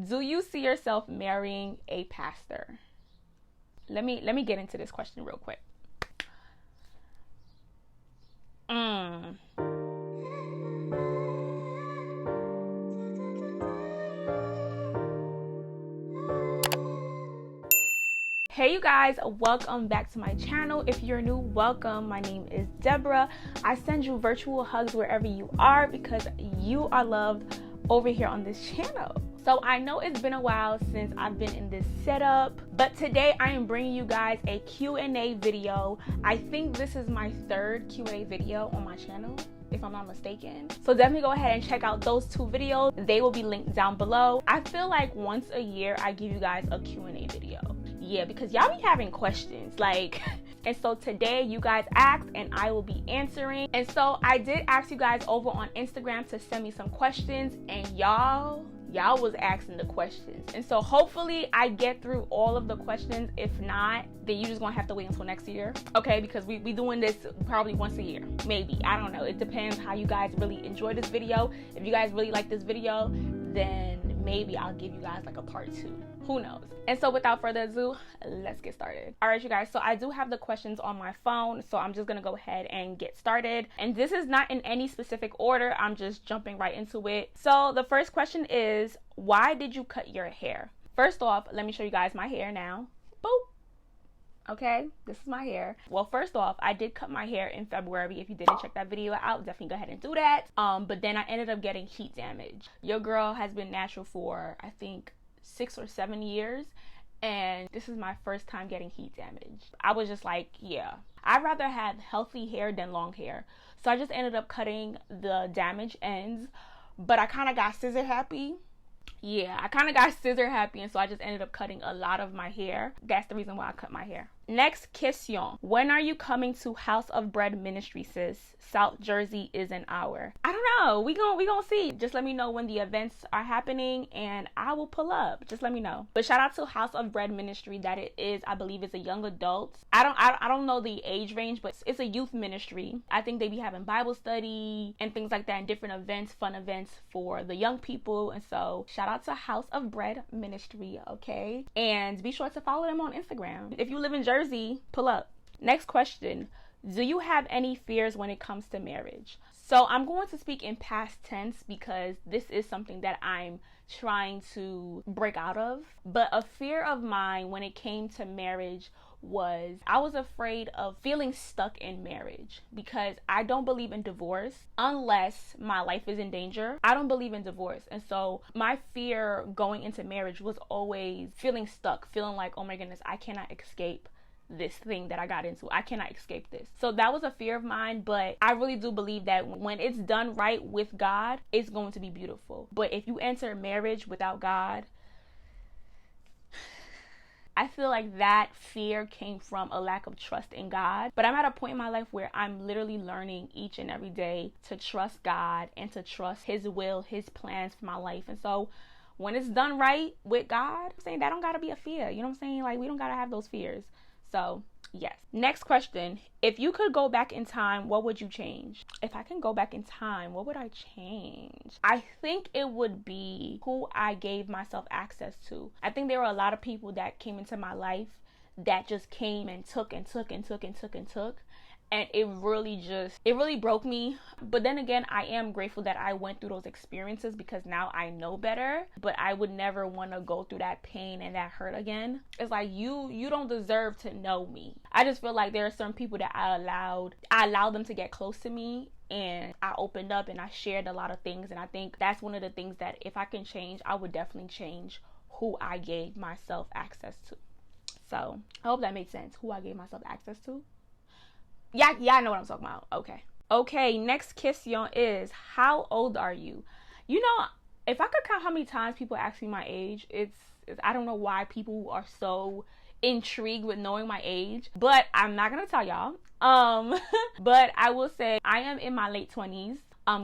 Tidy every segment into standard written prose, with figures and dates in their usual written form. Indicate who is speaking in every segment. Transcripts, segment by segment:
Speaker 1: Do you see yourself marrying a pastor? Let me get into this question real quick. Hey you guys, welcome back to my channel. If you're new, welcome. My name is Deborah. I send you virtual hugs wherever you are because you are loved over here on this channel. So I know it's been a while since I've been in this setup, but today I am bringing you guys a Q&A video. I think this is my third Q&A video on my channel, if I'm not mistaken. So definitely go ahead and check out those two videos. They will be linked down below. I feel like once a year I give you guys a Q&A video. Yeah, because y'all be having questions like, and so today you guys asked and I will be answering. And so I did ask you guys over on Instagram to send me some questions, and y'all was asking the questions. And so hopefully I get through all of the questions. If not, then you just gonna have to wait until next year, okay? Because we doing this probably once a year, maybe. I don't know. It depends how you guys really enjoy this video. If you guys really like this video, then maybe I'll give you guys like a part 2. Who knows? And so without further ado, let's get started. All right, you guys, so I do have the questions on my phone, so I'm just gonna go ahead and get started. And this is not in any specific order, I'm just jumping right into it. So the first question is, why did you cut your hair? First off, let me show you guys my hair now. Boop. Okay, this is my hair. Well, first off, I did cut my hair in February. If you didn't check that video out, definitely go ahead and do that. But then I ended up getting heat damage. Your girl has been natural for, I think, 6 or 7 years, and this is my first time getting heat damage. I was just like, yeah, I'd rather have healthy hair than long hair. So I just ended up cutting the damaged ends, but I kind of got scissor happy. Yeah, I kind of got scissor happy, and so I just ended up cutting a lot of my hair. That's the reason why I cut my hair. Next question. When are you coming to House of Bread Ministry, sis? South Jersey is an hour. I don't know. We gonna see. Just let me know when the events are happening and I will pull up. Just let me know. But shout out to House of Bread Ministry. That it is, I believe it's a young adult. I don't know the age range, but it's a youth ministry. I think they be having Bible study and things like that, and different events, fun events for the young people. And so shout out to House of Bread Ministry, okay? And be sure to follow them on Instagram. If you live in Jersey, pull up. Next question. Do you have any fears when it comes to marriage? So I'm going to speak in past tense because this is something that I'm trying to break out of. But a fear of mine when it came to marriage was I was afraid of feeling stuck in marriage because I don't believe in divorce unless my life is in danger. I don't believe in divorce. And so my fear going into marriage was always feeling stuck, feeling like, oh my goodness, I cannot escape this thing that I got into. I cannot escape this. So that was a fear of mine, but I really do believe that when it's done right with God, it's going to be beautiful. But if you enter marriage without God, I feel like that fear came from a lack of trust in God. But I'm at a point in my life where I'm literally learning each and every day to trust God and to trust His will, His plans for my life. And so when it's done right with God, I'm saying that don't gotta be a fear. You know what I'm saying? Like, we don't gotta have those fears. So yes. Next question. If you could go back in time, what would you change? If I can go back in time, what would I change? I think it would be who I gave myself access to. I think there were a lot of people that came into my life that just came and took and took and took and took and took. And it really broke me. But then again, I am grateful that I went through those experiences because now I know better. But I would never want to go through that pain and that hurt again. It's like, you don't deserve to know me. I just feel like there are some people that I allowed them to get close to me. And I opened up and I shared a lot of things. And I think that's one of the things that if I can change, I would definitely change who I gave myself access to. So I hope that made sense. Who I gave myself access to. Yeah, I know what I'm talking about. Okay, next question is, how old are you? You know, if I could count how many times people ask me my age, it's I don't know why people are so intrigued with knowing my age, but I'm not gonna tell y'all. But I will say I am in my late 20s.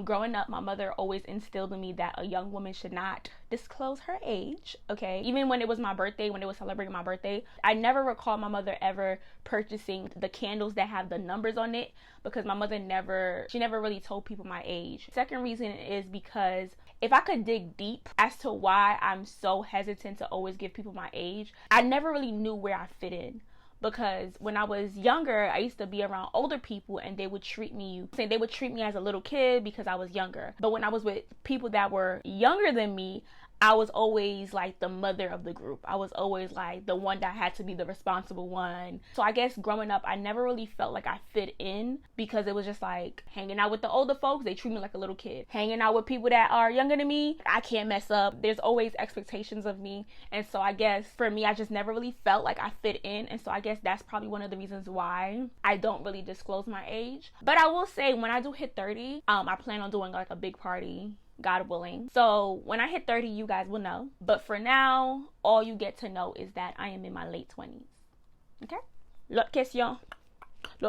Speaker 1: Growing up, my mother always instilled in me that a young woman should not disclose her age, okay? Even when it was my birthday, when it was celebrating my birthday, I never recall my mother ever purchasing the candles that have the numbers on it because my mother never really told people my age. Second reason is because if I could dig deep as to why I'm so hesitant to always give people my age, I never really knew where I fit in. Because when I was younger, I used to be around older people and they would treat me as a little kid because I was younger. But when I was with people that were younger than me, I was always like the mother of the group. I was always like the one that had to be the responsible one. So I guess growing up, I never really felt like I fit in because it was just like hanging out with the older folks. They treat me like a little kid. Hanging out with people that are younger than me, I can't mess up. There's always expectations of me. And so I guess for me, I just never really felt like I fit in. And so I guess that's probably one of the reasons why I don't really disclose my age. But I will say when I do hit 30, I plan on doing like a big party, God willing. So when I hit 30, you guys will know. But for now, all you get to know is that I am in my late 20s. Okay? L'autre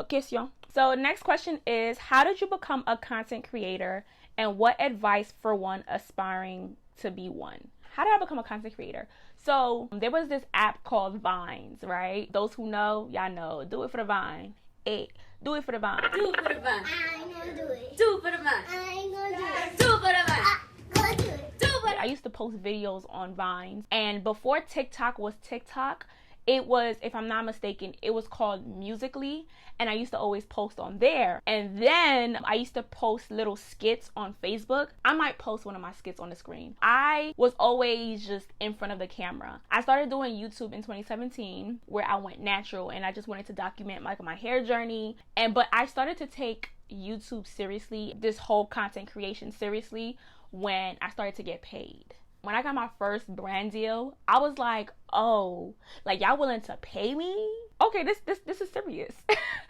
Speaker 1: question. So next question is, how did you become a content creator and what advice for one aspiring to be one? How did I become a content creator? So there was this app called Vines, right? Those who know, y'all know. Do it for the Vine. Hey, do it for the Vine.
Speaker 2: Do it for the Vine. I ain't gonna do it.
Speaker 1: Do it for the Vine.
Speaker 2: I ain't gonna do it. Do it for the Vine. Gonna do it. Do it for the Vine.
Speaker 1: I used to post videos on Vines, and before TikTok was TikTok, it was, if I'm not mistaken, it was called Musical.ly, and I used to always post on there. And then I used to post little skits on Facebook. I might post one of my skits on the screen. I was always just in front of the camera. I started doing YouTube in 2017, where I went natural, and I just wanted to document my hair journey. But I started to take YouTube seriously, this whole content creation seriously, when I started to get paid. When I got my first brand deal, I was like, oh, like y'all willing to pay me? Okay, this is serious.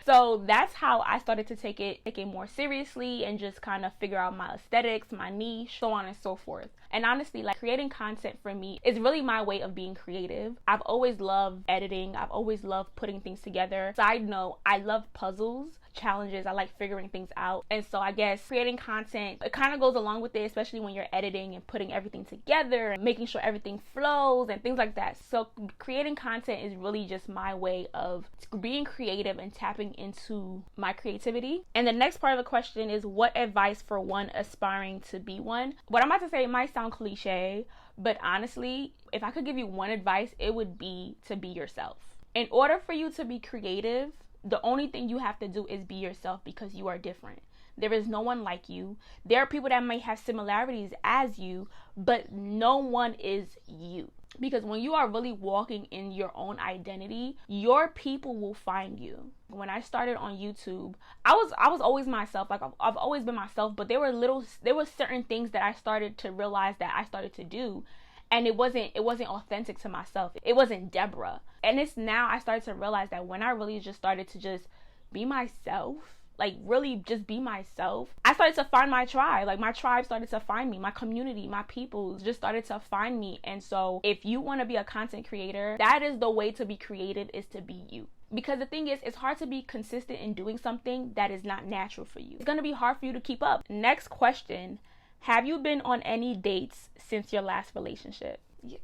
Speaker 1: So that's how I started to take it more seriously and just kind of figure out my aesthetics, my niche, so on and so forth. And honestly, like, creating content for me is really my way of being creative. I've always loved editing. I've always loved putting things together. Side note, I love puzzles, challenges. I like figuring things out. And so I guess creating content, it kind of goes along with it, especially when you're editing and putting everything together and making sure everything flows and things like that. So creating content is really just my way of being creative and tapping into my creativity. And the next part of the question is, what advice for one aspiring to be one? What I'm about to say might sound cliche, but honestly, if I could give you one advice, it would be to be yourself. In order for you to be creative, the only thing you have to do is be yourself, because you are different. There is no one like you. There are people that might have similarities as you, but no one is you. Because when you are really walking in your own identity, your people will find you. When I started on YouTube, I was always myself. Like, I've always been myself, but there were certain things that I started to realize that I started to do, and it wasn't authentic to myself. It wasn't Deborah. And it's now I started to realize that when I really just started to just be myself, like really just be myself, I started to find my tribe. Like, my tribe started to find me. My community, my people just started to find me. And so if you want to be a content creator, that is the way to be creative, is to be you. Because the thing is, it's hard to be consistent in doing something that is not natural for you. It's going to be hard for you to keep up. Next question. Have you been on any dates since your last relationship?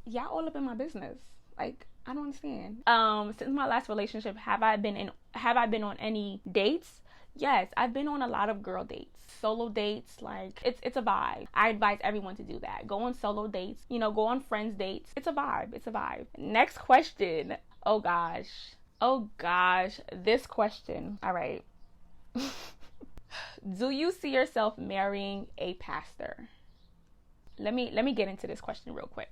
Speaker 1: Y'all all up in my business. Like, I don't understand. Since my last relationship, have I been on any dates? Yes, I've been on a lot of girl dates, solo dates. Like, it's a vibe. I advise everyone to do that. Go on solo dates, go on friends dates. It's a vibe. Next question. Oh gosh, this question. All right. Do you see yourself marrying a pastor? Let me get into this question real quick.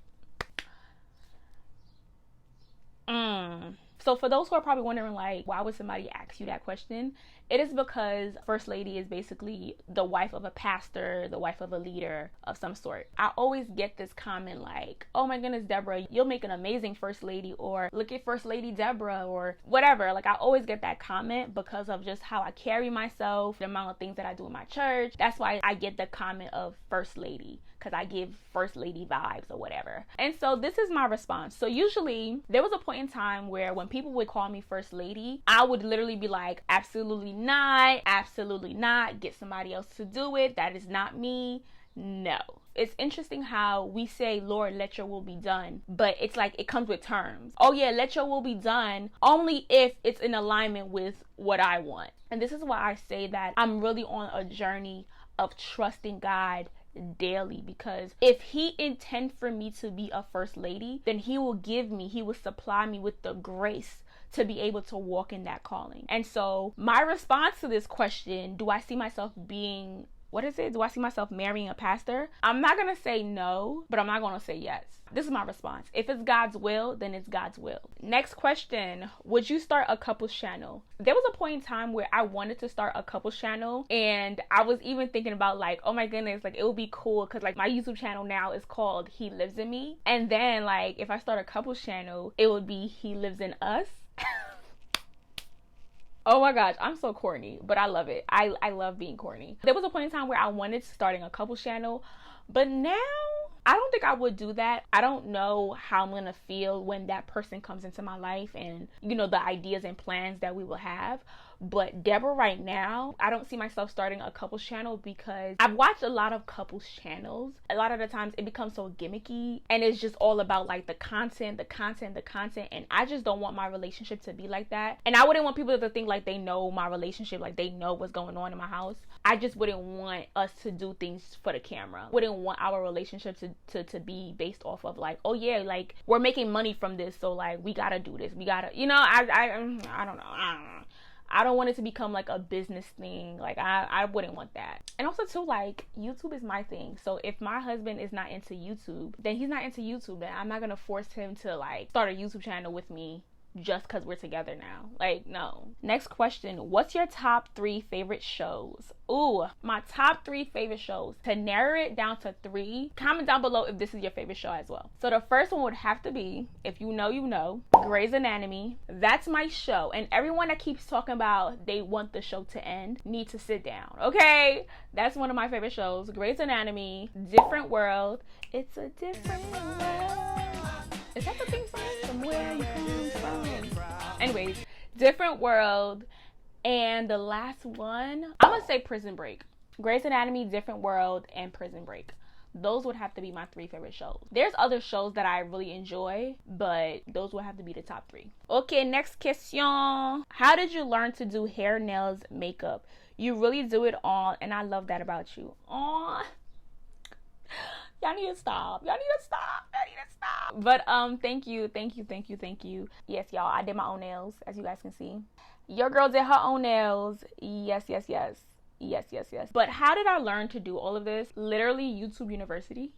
Speaker 1: So for those who are probably wondering, like, why would somebody ask you that question? It is because First Lady is basically the wife of a pastor, the wife of a leader of some sort. I always get this comment like, oh my goodness, Deborah, you'll make an amazing First Lady, or look at First Lady Deborah, or whatever. Like, I always get that comment because of just how I carry myself, the amount of things that I do in my church. That's why I get the comment of First Lady, because I give First Lady vibes or whatever. And so this is my response. So usually there was a point in time where when people would call me First Lady, I would literally be like, absolutely not, get somebody else to do it. That is not me. No. It's interesting how we say, Lord, let your will be done, but it's like it comes with terms. Oh yeah, let your will be done only if it's in alignment with what I want. And this is why I say that I'm really on a journey of trusting God daily, because if he intends for me to be a first lady, then he will supply me with the grace to be able to walk in that calling. And so my response to this question, do I see myself being, do I see myself marrying a pastor? I'm not going to say no, but I'm not going to say yes. This is my response. If it's God's will, then it's God's will. Next question. Would you start a couples channel? There was a point in time where I wanted to start a couples channel, and I was even thinking about like, oh my goodness, like it would be cool because like my YouTube channel now is called He Lives in Me. And then like if I start a couples channel, it would be He Lives in Us. Oh my gosh, I'm so corny, but I love it. I love being corny. There was a point in time where I wanted starting a couples channel, but now I don't think I would do that. I don't know how I'm gonna feel when that person comes into my life and, you know, the ideas and plans that we will have. But Deborah, right now, I don't see myself starting a couples channel because I've watched a lot of couples channels. A lot of the times it becomes so gimmicky and it's just all about like the content. And I just don't want my relationship to be like that. And I wouldn't want people to think like they know my relationship, like they know what's going on in my house. I just wouldn't want us to do things for the camera. Wouldn't want our relationship to be based off of like, oh yeah, like we're making money from this, so like we gotta do this. We gotta, you know, I don't know. I don't want it to become like a business thing. Like I wouldn't want that. And also too, like YouTube is my thing. So if my husband is not into YouTube, then he's not into YouTube. Then I'm not gonna force him to like start a YouTube channel with me just because we're together now. Like, no. Next question. What's your top 3 favorite shows? Ooh, my top 3 favorite shows. To narrow it down to 3, comment down below if this is your favorite show as well. So the first one would have to be, if you know, you know, Grey's Anatomy. That's my show. And everyone that keeps talking about they want the show to end need to sit down, okay? That's one of my favorite shows. Grey's Anatomy, Different World. It's a different world. Is that the thing from where you come from? Anyways, Different World. And the last one, I'm gonna say Prison Break. Grey's Anatomy, Different World, and Prison Break. Those would have to be my 3 favorite shows. There's other shows that I really enjoy, but those would have to be the top 3. Okay, next question. How did you learn to do hair, nails, makeup? You really do it all, and I love that about you. Aww. Y'all need to stop. But thank you. Yes, y'all, I did my own nails, as you guys can see. Your girl did her own nails. Yes. But how did I learn to do all of this? Literally YouTube University,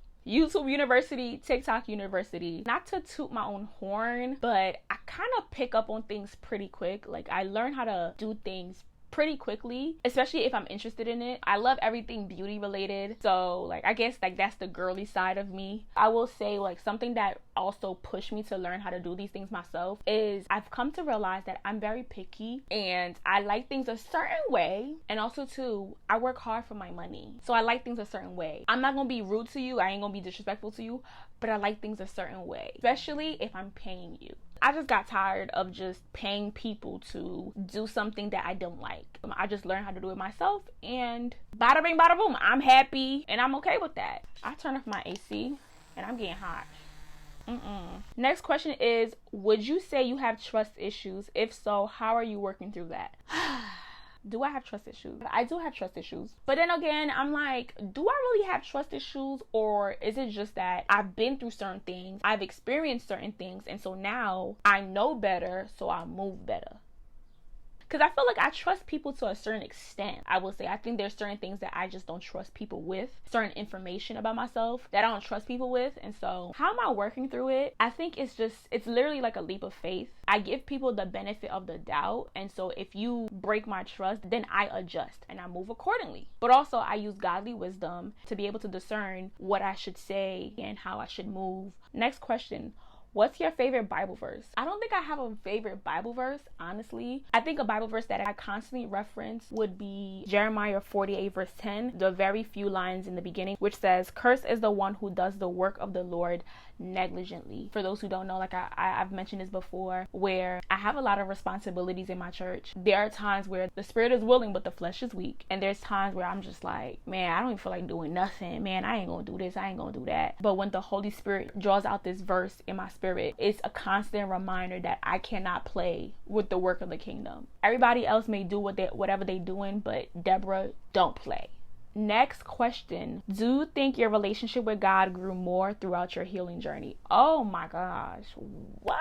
Speaker 1: TikTok University. Not to toot my own horn, but I kind of pick up on things pretty quick. Like I learn how to do things pretty quickly, especially if I'm interested in it. I love everything beauty related, so like I guess like that's the girly side of me. I will say like something that also pushed me to learn how to do these things myself is I've come to realize that I'm very picky and I like things a certain way, and also too I work hard for my money, so I like things a certain way. I'm not gonna be rude to you, I ain't gonna be disrespectful to you, but I like things a certain way, especially if I'm paying you. I just got tired of just paying people to do something that I don't like. I just learned how to do it myself, and bada bing, bada boom. I'm happy, and I'm okay with that. I turn off my AC, and I'm getting hot. Next question is, would you say you have trust issues? If so, how are you working through that? Do I have trust issues? I do have trust issues. But then again, I'm like, do I really have trust issues? Or is it just that I've been through certain things, I've experienced certain things, and so now I know better, so I move better? Because I feel like I trust people to a certain extent. I will say I think there's certain things that I just don't trust people with, certain information about myself that I don't trust people with. And so how am I working through it? I think it's literally like a leap of faith. I give people the benefit of the doubt, and so if you break my trust, then I adjust and I move accordingly. But also I use godly wisdom to be able to discern what I should say and how I should move. Next question. What's your favorite Bible verse? I don't think I have a favorite Bible verse, honestly. I think a Bible verse that I constantly reference would be Jeremiah 48 verse 10, the very few lines in the beginning, which says, "Cursed is the one who does the work of the Lord negligently." For those who don't know, like I've mentioned this before, where I have a lot of responsibilities in my church. There are times where the spirit is willing, but the flesh is weak. And there's times where I'm just like, man, I don't even feel like doing nothing. Man, I ain't gonna do this. I ain't gonna do that. But when the Holy Spirit draws out this verse in my spirit, it's a constant reminder that I cannot play with the work of the kingdom. Everybody else may do whatever they doing, but Deborah, don't play. Next question. Do you think your relationship with God grew more throughout your healing journey? Oh my gosh. What?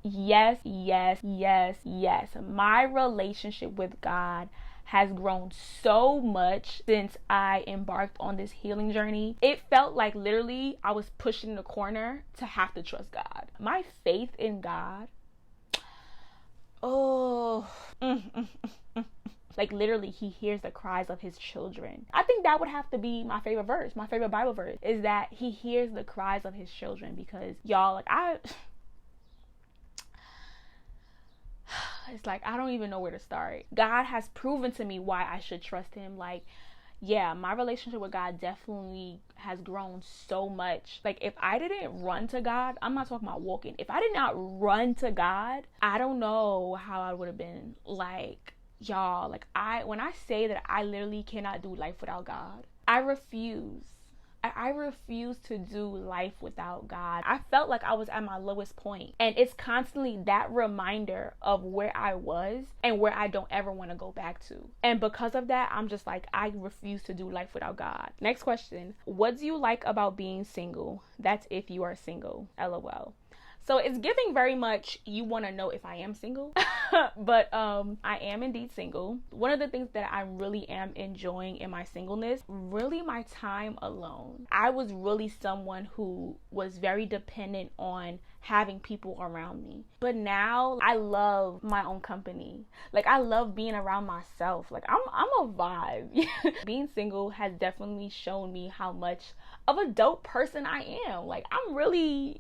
Speaker 1: Yes, yes, yes, yes. My relationship with God has grown so much since I embarked on this healing journey. It felt like literally I was pushed in the corner to have to trust God. My faith in God, like literally he hears the cries of his children. I think that would have to be my favorite verse, my favorite Bible verse, is that he hears the cries of his children. Because y'all, like it's like I don't even know where to start. God has proven to me why I should trust him. Like, yeah, my relationship with God definitely has grown so much. Like, if I didn't run to God, I'm not talking about walking. If I did not run to God, I don't know how I would have been. Like, y'all, like when I say that I literally cannot do life without God, I refuse. I refuse to do life without God. I felt like I was at my lowest point, and it's constantly that reminder of where I was and where I don't ever want to go back to. And because of that, I'm just like, I refuse to do life without God. Next question. What do you like about being single? That's if you are single. LOL. So it's giving very much, you want to know if I am single. But I am indeed single. One of the things that I really am enjoying in my singleness, really my time alone. I was really someone who was very dependent on having people around me. But now I love my own company. Like, I love being around myself. Like, I'm a vibe. Being single has definitely shown me how much of a dope person I am. Like, I'm really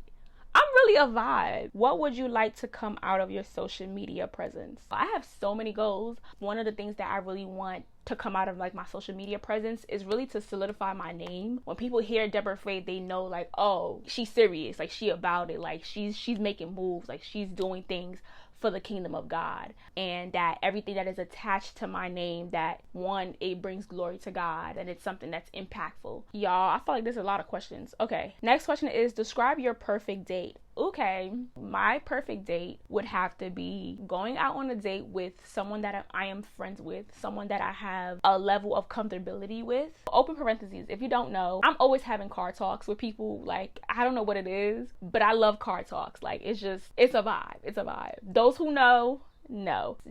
Speaker 1: a vibe. What would you like to come out of your social media presence? I have so many goals. One of the things that I really want to come out of like my social media presence is really to solidify my name. When people hear Deborah Frey, they know like, oh, she's serious, like she about it, like she's making moves, like she's doing things for the kingdom of God, and that everything that is attached to my name, that one, it brings glory to God, and it's something that's impactful. Y'all, I feel like there's a lot of questions. Okay, next question is, describe your perfect date. Okay, my perfect date would have to be going out on a date with someone that I am friends with, someone that I have a level of comfortability with. Open parentheses, if you don't know, I'm always having car talks with people. Like, I don't know what it is, but I love car talks. Like, it's a vibe. It's a vibe. Those who know,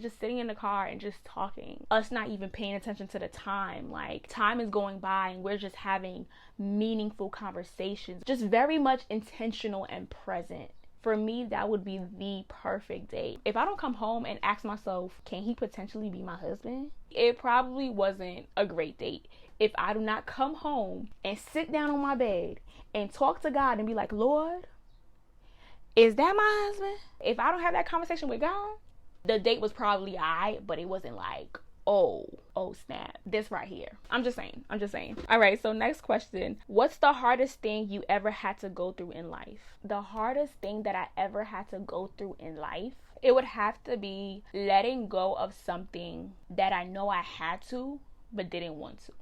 Speaker 1: just sitting in the car and just talking, us not even paying attention to the time. Like, time is going by and we're just having meaningful conversations, just very much intentional and present. For me, that would be the perfect date. If I don't come home and ask myself, can he potentially be my husband? It probably wasn't a great date. If I do not come home and sit down on my bed and talk to God and be like, Lord, is that my husband? If I don't have that conversation with God, the date was probably alright, but it wasn't like, oh snap, this right here. I'm just saying. All right, so next question. What's the hardest thing you ever had to go through in life? The hardest thing that I ever had to go through in life, it would have to be letting go of something that I know I had to, but didn't want to.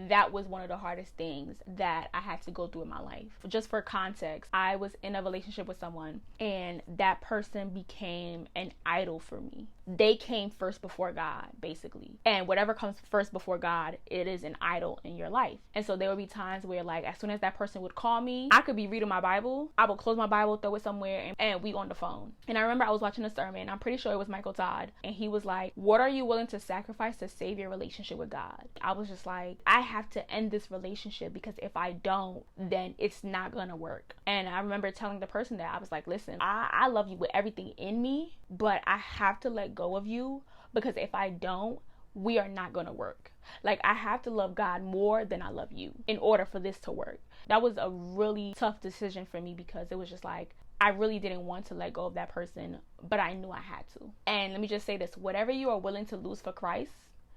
Speaker 1: That was one of the hardest things that I had to go through in my life. Just for context, I was in a relationship with someone, and that person became an idol for me. They came first before God, basically. And whatever comes first before God, it is an idol in your life. And so there would be times where, like, as soon as that person would call me, I could be reading my Bible. I would close my Bible, throw it somewhere, and we on the phone. And I remember I was watching a sermon. I'm pretty sure it was Michael Todd. And he was like, what are you willing to sacrifice to save your relationship with God? I was just like, I have to end this relationship, because if I don't, then it's not gonna work. And I remember telling the person that, I was like, listen, I love you with everything in me, but I have to let go of you, because if I don't, we are not gonna work. Like, I have to love God more than I love you in order for this to work. That was a really tough decision for me, because it was just like, I really didn't want to let go of that person, but I knew I had to. And let me just say this, whatever you are willing to lose for Christ,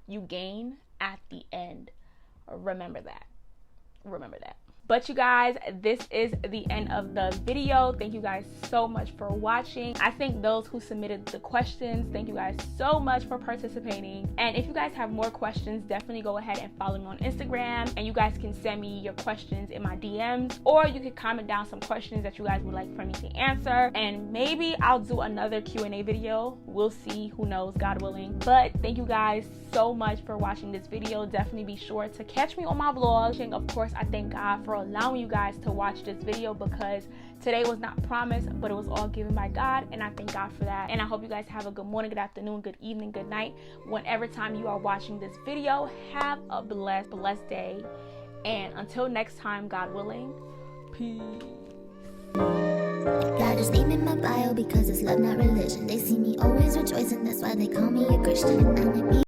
Speaker 1: you gain at the end. Remember that. But you guys, this is the end of the video. Thank you guys so much for watching. I thank those who submitted the questions. Thank you guys so much for participating. And if you guys have more questions, definitely go ahead and follow me on Instagram, and you guys can send me your questions in my DMs, or you can comment down some questions that you guys would like for me to answer, and maybe I'll do another Q&A video. We'll see, who knows, God willing. But thank you guys so much for watching this video. Definitely be sure to catch me on my vlog. And of course, I thank God for allowing you guys to watch this video, because today was not promised, but it was all given by God, and I thank God for that. And I hope you guys have a good morning, good afternoon, good evening, good night, whenever time you are watching this video. Have a blessed day, and until next time, God willing, peace.
Speaker 3: Got his name in my bio because it's love, not religion. They see me always rejoicing, that's why they call me a Christian.